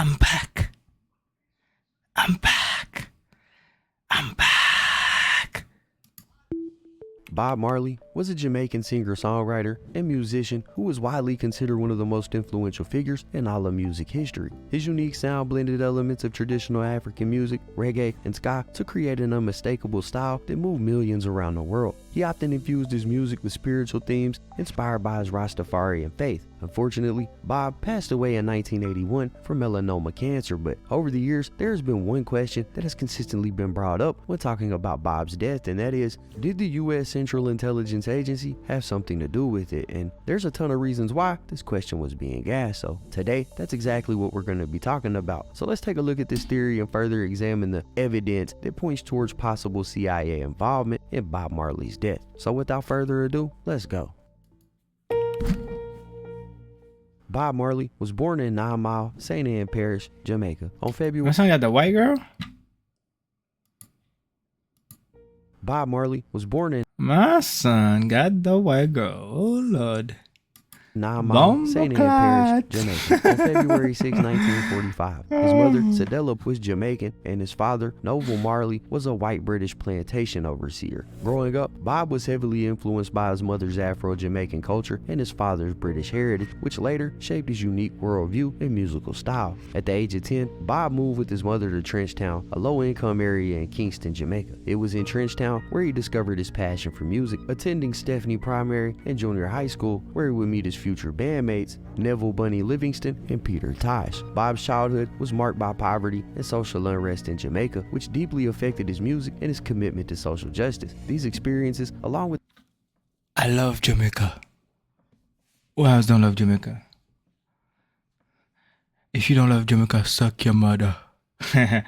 I'm back. I'm back. I'm back. Bob Marley was a Jamaican singer-songwriter and musician who was widely considered one of the most influential figures in all of music history. His unique sound blended elements of traditional African music, reggae, and ska to create an unmistakable style that moved millions around the world. He often infused his music with spiritual themes inspired by his Rastafarian faith. Unfortunately, Bob passed away in 1981 from melanoma cancer, but over the years, there has been one question that has consistently been brought up when talking about Bob's death, and that is, did the U.S. Central Intelligence Agency have something to do with it? And there's a ton of reasons why this question was being asked, so today, that's exactly what we're going to be talking about. So let's take a look at this theory and further examine the evidence that points towards possible CIA involvement in Bob Marley's death. So without further ado, let's go. Bob Marley was born in 9 Mile, St. Anne Parish, Jamaica on February. My son got the white girl? Bob Marley was born in My son got the white girl. Oh, Lord. 9 Mile, St. Anne Parish, Jamaica on February 6, 1945. His mother, Sedella, was Jamaican, and his father, Noble Marley, was a white British plantation overseer. Growing up, Bob was heavily influenced by his mother's Afro-Jamaican culture and his father's British heritage, which later shaped his unique worldview and musical style. At the age of 10, Bob moved with his mother to Trenchtown, a low-income area in Kingston, Jamaica. It was in Trenchtown where he discovered his passion for music, attending Stephanie Primary and Junior High School, where he would meet his future bandmates Neville Bunny Livingston and Peter Tosh. Bob's childhood was marked by poverty and social unrest in Jamaica, which deeply affected his music and his commitment to social justice. These experiences, along with I love Jamaica. Who else don't love Jamaica? If you don't love Jamaica, suck your mother.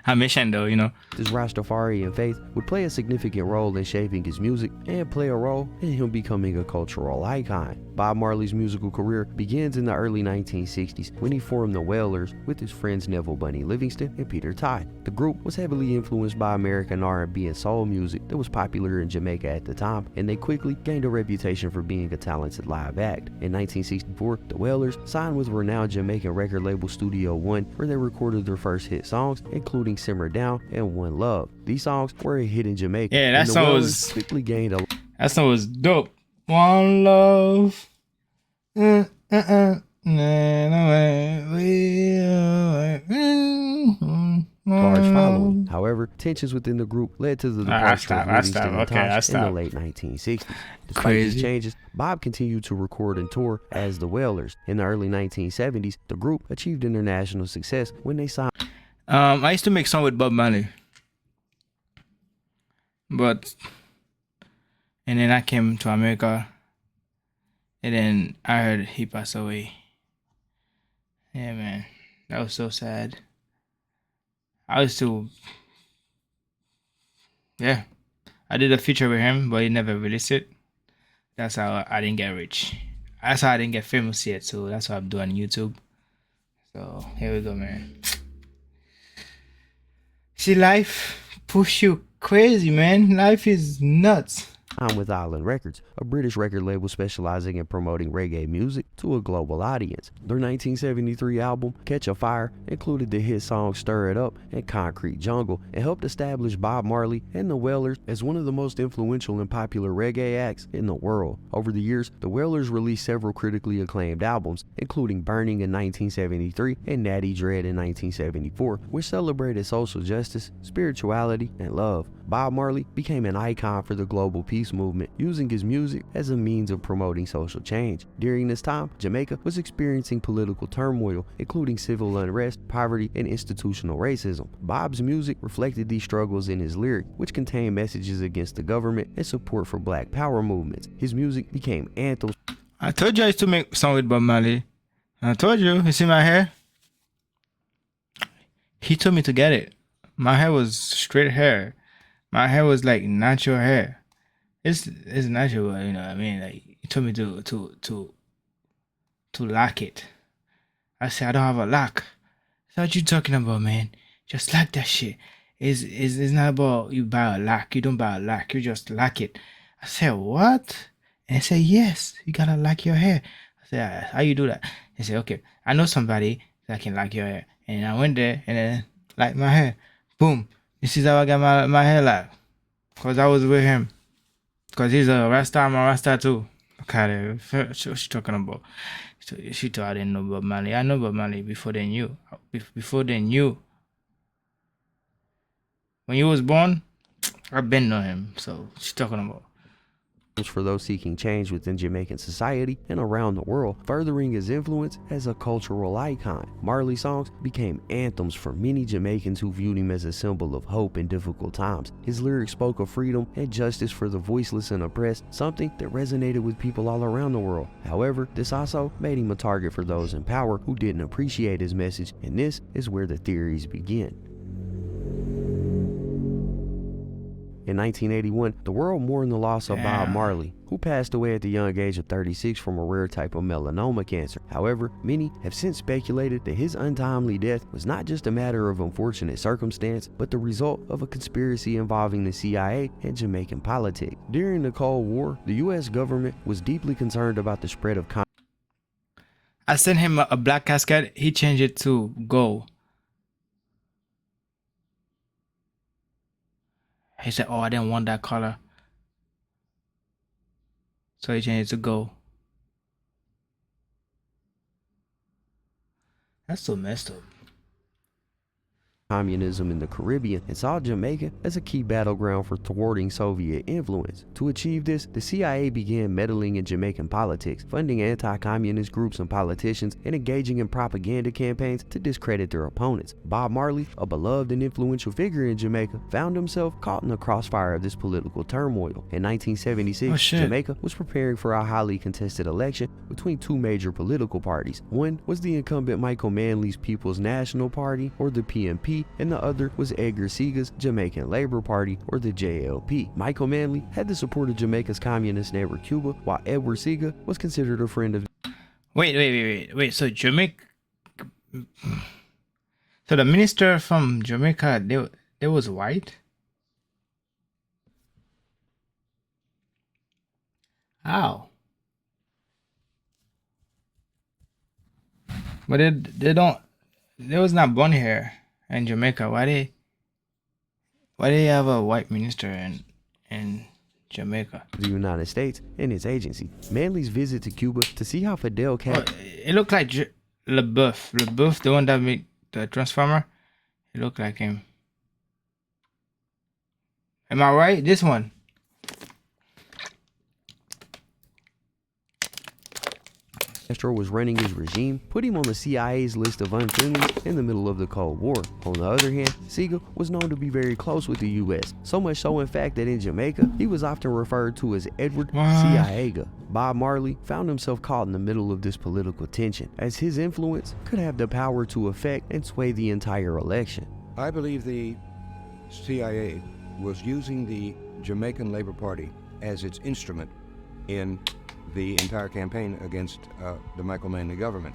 I mentioned though, you know. his Rastafarian faith would play a significant role in shaping his music and play a role in him becoming a cultural icon. Bob Marley's musical career begins in the early 1960s when he formed the Wailers with his friends Neville Bunny Livingston and Peter Tosh. The group was heavily influenced by American R&B and soul music that was popular in Jamaica at the time, and they quickly gained a reputation for being a talented live act. In 1964, the Wailers signed with renowned Jamaican record label Studio One, where they recorded their first hit songs, including Simmer Down and One Love. These songs were a hit in Jamaica. Yeah, that song was quickly gained a that song was dope. One love. Large following. However, tensions within the group led to the departure of Livingston and Tosh in the late 1960s. Despite these changes, Bob continued to record and tour as the Wailers. In the early 1970s, the group achieved international success when they signed. I used to make song with Bob Marley, and then I came to America, and then I heard he passed away. Yeah, man, that was so sad. I was still, yeah, I did a feature with him, but he never released it. That's how I didn't get rich. That's how I didn't get famous yet. So that's what I'm doing on YouTube. So here we go, man. See, life push you crazy, man. Life is nuts. With Island Records, a British record label specializing in promoting reggae music to a global audience. Their 1973 album, Catch a Fire, included the hit songs Stir It Up and Concrete Jungle, and helped establish Bob Marley and the Wailers as one of the most influential and popular reggae acts in the world. Over the years, the Wailers released several critically acclaimed albums, including Burning in 1973 and Natty Dread in 1974, which celebrated social justice, spirituality, and love. Bob Marley became an icon for the global peace movement, using his music as a means of promoting social change. During this time, Jamaica was experiencing political turmoil, including civil unrest, poverty, and institutional racism. Bob's music reflected these struggles in his lyrics, which contained messages against the government and support for Black Power movements. His music became anthems. I told you I used to make song with Bob Marley. I told you. You see my hair? He told me to get it. My hair was straight hair. My hair was like natural hair. It's natural, you know what I mean? Like, he told me to lock it. I said, I don't have a lock. So what you talking about, man? Just lock that shit. It's not about you buy a lock. You don't buy a lock. You just lock it. I said, what? And he said, yes, you gotta lock your hair. I said, how you do that? He said, okay, I know somebody that can lock your hair. And I went there and then like my hair, boom. This is how I got my hair like. Cause I was with him. Cause he's a Rasta, I'm a Rasta too. Okay, what she talking about? She thought I didn't know Bob Marley. I know Bob Marley before they knew. Before they knew. When you was born, I've been know him. So she talking about. For those seeking change within Jamaican society and around the world, furthering his influence as a cultural icon. Marley's songs became anthems for many Jamaicans who viewed him as a symbol of hope in difficult times. His lyrics spoke of freedom and justice for the voiceless and oppressed, something that resonated with people all around the world. However, this also made him a target for those in power who didn't appreciate his message, and this is where the theories begin. In 1981, the world mourned the loss of Bob Marley, who passed away at the young age of 36 from a rare type of melanoma cancer. However, many have since speculated that his untimely death was not just a matter of unfortunate circumstance, but the result of a conspiracy involving the CIA and Jamaican politics. During the Cold War, the U.S. government was deeply concerned about the spread of I sent him a black casket. He changed it to gold. He said, oh, I didn't want that color. So he changed it to gold. That's so messed up. Communism in the Caribbean and saw Jamaica as a key battleground for thwarting Soviet influence. To achieve this, the CIA began meddling in Jamaican politics, funding anti-communist groups and politicians, and engaging in propaganda campaigns to discredit their opponents. Bob Marley, a beloved and influential figure in Jamaica, found himself caught in the crossfire of this political turmoil. In 1976, Jamaica was preparing for a highly contested election between two major political parties. One was the incumbent Michael Manley's People's National Party, or the PNP, and the other was Edgar Sega's Jamaican Labour Party, or the JLP. Michael Manley had the support of Jamaica's communist neighbor Cuba, while Edward Sega was considered a friend of... Wait. So Jamaica... So the minister from Jamaica, they was white? How? But they don't... They was not born here in Jamaica. Why they have a white minister in Jamaica? The United States and its agency. Manley's visit to Cuba to see how Fidel Castro... It looked like LeBeouf, the one that made the Transformer. It looked like him. Am I right? This one. Castro was running his regime, put him on the CIA's list of unfriendlies in the middle of the Cold War. On the other hand, Sega was known to be very close with the US, so much so in fact that in Jamaica, he was often referred to as Edward Ciaga. Bob Marley found himself caught in the middle of this political tension, as his influence could have the power to affect and sway the entire election. I believe the CIA was using the Jamaican Labour Party as its instrument in the entire campaign against the Michael Manley government.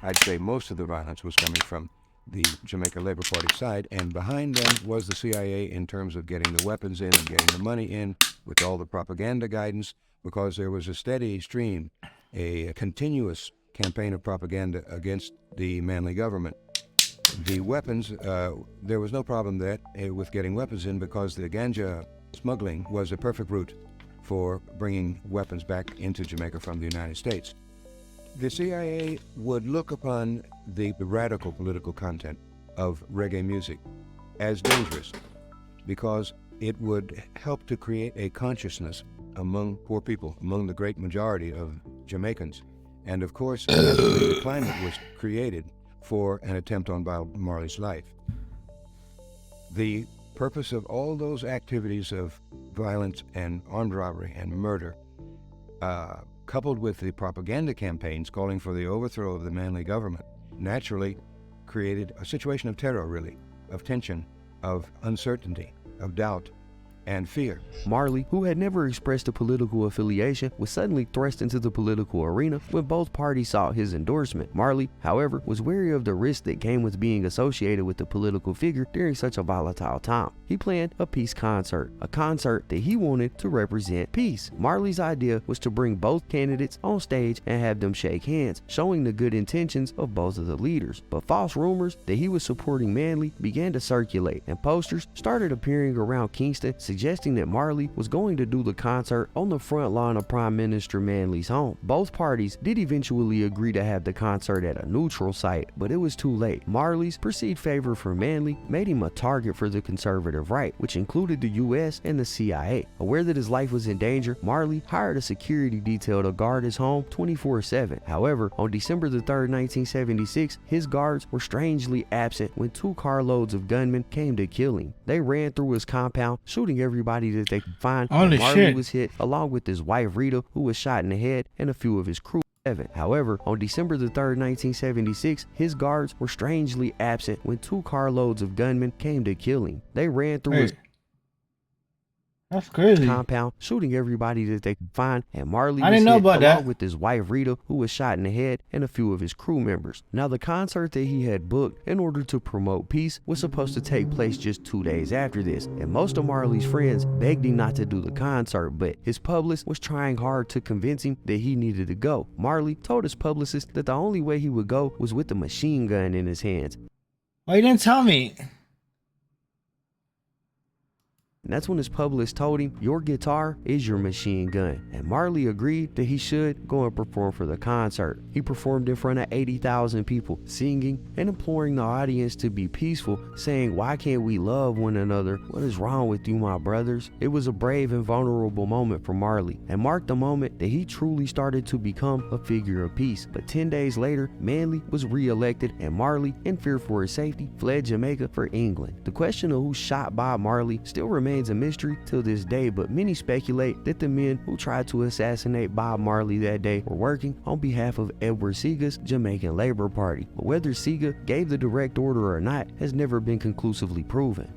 I'd say most of the violence was coming from the Jamaica Labour Party side, and behind them was the CIA in terms of getting the weapons in and getting the money in with all the propaganda guidance, because there was a steady stream, a continuous campaign of propaganda against the Manley government. The weapons, there was no problem with getting weapons in, because the ganja smuggling was a perfect route for bringing weapons back into Jamaica from the United States. The CIA would look upon the radical political content of reggae music as dangerous, because it would help to create a consciousness among poor people, among the great majority of Jamaicans. And of course, the climate was created for an attempt on Bob Marley's life. The purpose of all those activities of violence and armed robbery and murder, coupled with the propaganda campaigns calling for the overthrow of the Manley government, naturally created a situation of terror, really, of tension, of uncertainty, of doubt, and fear. Marley, who had never expressed a political affiliation, was suddenly thrust into the political arena when both parties sought his endorsement. Marley, however, was wary of the risk that came with being associated with the political figure during such a volatile time. He planned a peace concert, a concert that he wanted to represent peace. Marley's idea was to bring both candidates on stage and have them shake hands, showing the good intentions of both of the leaders. But false rumors that he was supporting Manley began to circulate, and posters started appearing around Kingston suggesting that Marley was going to do the concert on the front lawn of Prime Minister Manley's home. Both parties did eventually agree to have the concert at a neutral site, but it was too late. Marley's perceived favor for Manley made him a target for the conservative right, which included the US and the CIA. Aware that his life was in danger, Marley hired a security detail to guard his home 24/7. However, on December the 3rd, 1976, his guards were strangely absent when 2 carloads of gunmen came to kill him. They ran through his compound, shooting everybody that they could find. Holy Marley shit. was hit, along with his wife Rita, who was shot in the head, and a few of his crew. However, on December the 3rd, 1976, his guards were strangely absent when 2 carloads of gunmen came to kill him. They ran through his That's crazy. compound, shooting everybody that they could find, and Marley I was didn't know hit, about along that. with his wife Rita, who was shot in the head, and a few of his crew members. Now, the concert that he had booked in order to promote peace was supposed to take place just 2 days after this, and most of Marley's friends begged him not to do the concert, but his publicist was trying hard to convince him that he needed to go. Marley told his publicist that the only way he would go was with a machine gun in his hands. Why you didn't tell me? And that's when his publicist told him, "Your guitar is your machine gun." And Marley agreed that he should go and perform for the concert. He performed in front of 80,000 people, singing and imploring the audience to be peaceful, saying, "Why can't we love one another? What is wrong with you, my brothers?" It was a brave and vulnerable moment for Marley, and marked the moment that he truly started to become a figure of peace. But 10 days later, Manley was re-elected, and Marley, in fear for his safety, fled Jamaica for England. The question of who shot Bob Marley still remains a mystery till this day, but many speculate that the men who tried to assassinate Bob Marley that day were working on behalf of Edward Seaga's Jamaican Labour Party. But whether Seaga gave the direct order or not has never been conclusively proven.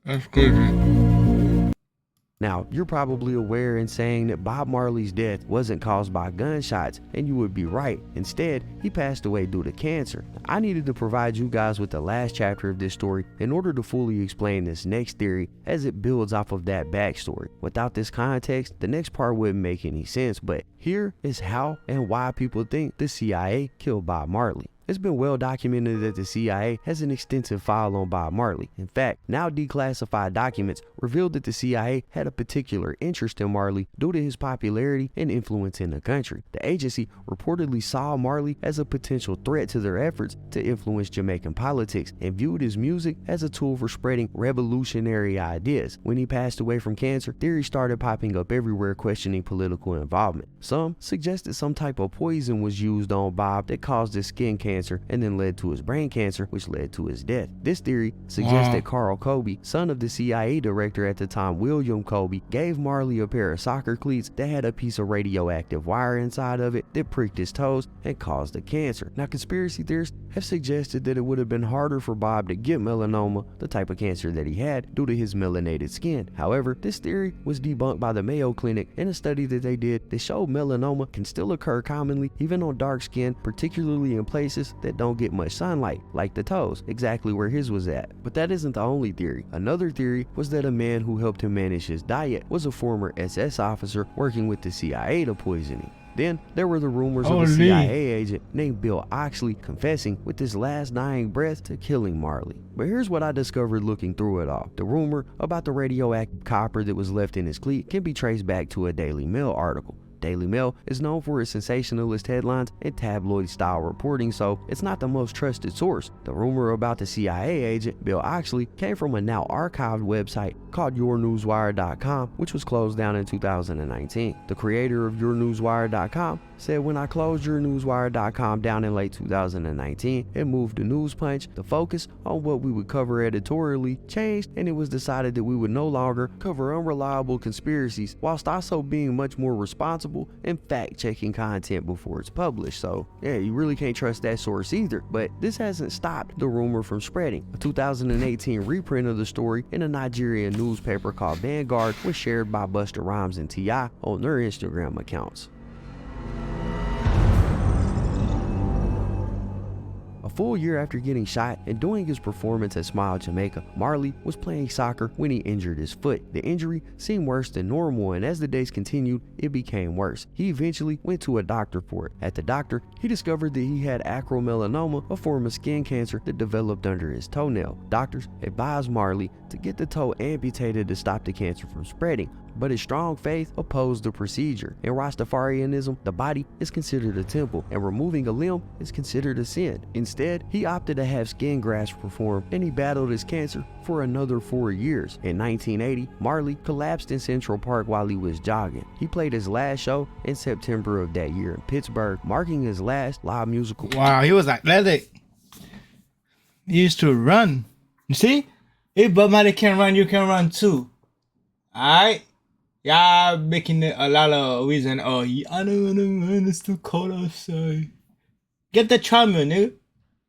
That's crazy. Now, you're probably aware in saying that Bob Marley's death wasn't caused by gunshots, and you would be right. Instead, he passed away due to cancer. I needed to provide you guys with the last chapter of this story in order to fully explain this next theory as it builds off of that backstory. Without this context, the next part wouldn't make any sense, but here is how and why people think the CIA killed Bob Marley. It's been well documented that the CIA has an extensive file on Bob Marley. In fact, now declassified documents revealed that the CIA had a particular interest in Marley due to his popularity and influence in the country. The agency reportedly saw Marley as a potential threat to their efforts to influence Jamaican politics and viewed his music as a tool for spreading revolutionary ideas. When he passed away from cancer, theories started popping up everywhere questioning political involvement. Some suggested some type of poison was used on Bob that caused his skin cancer and then led to his brain cancer, which led to his death. This theory suggests that Carl Colby, son of the CIA director at the time, William Colby, gave Marley a pair of soccer cleats that had a piece of radioactive wire inside of it that pricked his toes and caused the cancer. Now, conspiracy theorists have suggested that it would have been harder for Bob to get melanoma, the type of cancer that he had, due to his melanated skin. However, this theory was debunked by the Mayo Clinic in a study that they did that showed melanoma can still occur commonly even on dark skin, particularly in places that don't get much sunlight, like the toes, exactly where his was at. But that isn't the only theory. Another theory was that a man who helped him manage his diet was a former SS officer working with the CIA to poison him. Then there were the rumors of a CIA agent named Bill Oxley confessing with his last dying breath to killing Marley. But here's what I discovered looking through it all. The rumor about the radioactive copper that was left in his cleat can be traced back to a Daily Mail article. Daily Mail is known for its sensationalist headlines and tabloid-style reporting, so it's not the most trusted source. The rumor about the CIA agent, Bill Oxley, came from a now archived website called YourNewsWire.com, which was closed down in 2019. The creator of YourNewsWire.com said, when I closed YourNewsWire.com down in late 2019 and moved to News Punch, the focus on what we would cover editorially changed, and it was decided that we would no longer cover unreliable conspiracies whilst also being much more responsible and fact-checking content before it's published. So yeah, you really can't trust that source either. But this hasn't stopped the rumor from spreading. A 2018 reprint of the story in a Nigerian newspaper called Vanguard was shared by Busta Rhymes and T.I. on their Instagram accounts. A full year after getting shot and doing his performance at Smile Jamaica, Marley was playing soccer when he injured his foot. The injury seemed worse than normal, and as the days continued, it became worse. He eventually went to a doctor for it. At the doctor, he discovered that he had acromelanoma, a form of skin cancer that developed under his toenail. Doctors advised Marley to get the toe amputated to stop the cancer from spreading, but his strong faith opposed the procedure. In Rastafarianism, the body is considered a temple, and removing a limb is considered a sin. Instead, he opted to have skin grafts performed, and he battled his cancer for another 4 years. In 1980, Marley collapsed in Central Park while he was jogging. He played his last show in September of that year in Pittsburgh, marking his last live musical. Wow, he was athletic. He used to run. You see? If Bob Marley can run, you can run too. Alright? Y'all making it a lot of reason. Oh, I don't wanna run, it's too cold outside. Get the treadmill, nigga.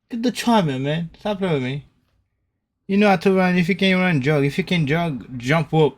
Get the treadmill, man. Stop playing with me. You know how to run. If you can't run, jog. If you can jog, jump rope.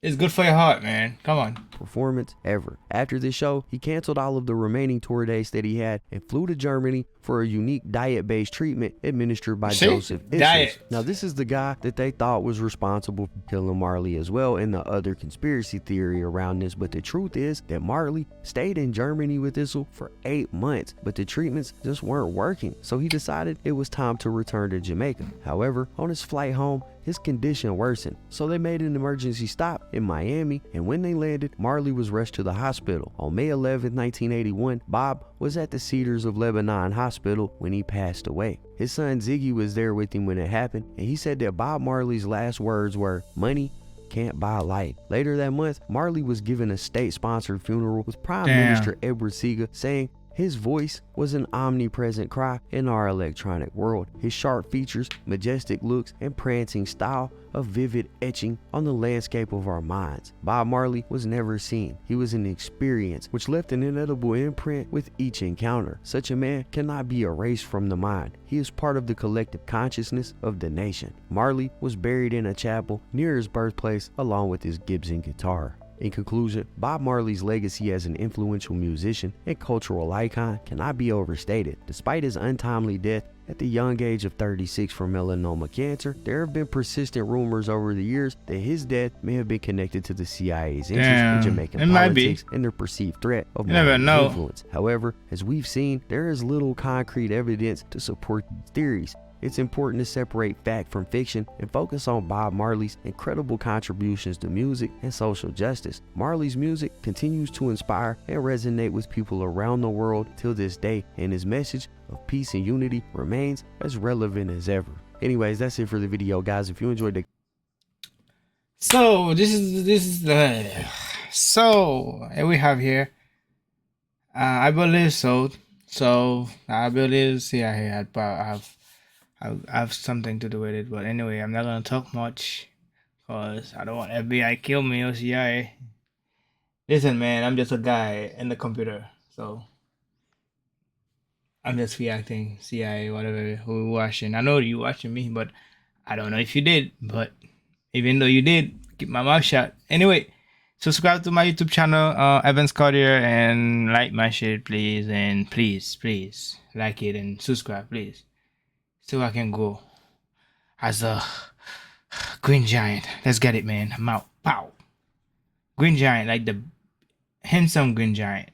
It's good for your heart, man. Come on. Performance ever. After this show, he canceled all of the remaining tour dates that he had and flew to Germany for a unique diet-based treatment administered by Joseph Ishers. Now, this is the guy that they thought was responsible for killing Marley as well, and the other conspiracy theory around this. But the truth is that Marley stayed in Germany with Issel for 8 months, but the treatments just weren't working. So he decided it was time to return to Jamaica. However, on his flight home, his condition worsened, so they made an emergency stop in Miami, and when they landed, Marley was rushed to the hospital. On May 11, 1981, Bob was at the Cedars of Lebanon Hospital when he passed away. His son Ziggy was there with him when it happened, and he said that Bob Marley's last words were, "Money can't buy life." Later that month, Marley was given a state-sponsored funeral with Prime Minister Edward Seager saying his voice was an omnipresent cry in our electronic world. His sharp features, majestic looks, and prancing style a vivid etching on the landscape of our minds. Bob Marley was never seen. He was an experience which left an indelible imprint with each encounter. Such a man cannot be erased from the mind. He is part of the collective consciousness of the nation. Marley was buried in a chapel near his birthplace along with his Gibson guitar. In conclusion, Bob Marley's legacy as an influential musician and cultural icon cannot be overstated. Despite his untimely death at the young age of 36 from melanoma cancer, there have been persistent rumors over the years that his death may have been connected to the CIA's interest in Jamaican politics and their perceived threat of Marley's influence. However, as we've seen, there is little concrete evidence to support these theories. It's important to separate fact from fiction and focus on Bob Marley's incredible contributions to music and social justice. Marley's music continues to inspire and resonate with people around the world till this day, and his message of peace and unity remains as relevant as ever. Anyways, that's it for the video, guys. If you enjoyed the so we have here I believe I believe CIA I have something to do with it, but anyway, I'm not gonna talk much because I don't want FBI kill me or CIA. Listen, man, I'm just a guy in the computer, so I'm just reacting. CIA, whatever, who watching? I know you watching me, but I don't know if you did. But even though you did, keep my mouth shut. Anyway, subscribe to my YouTube channel, EVENSCARTIER, and like my shit, please, and please like it and subscribe, please. So I can go as a green giant. Let's get it, man. I'm out. Pow. Green giant, like the handsome green giant.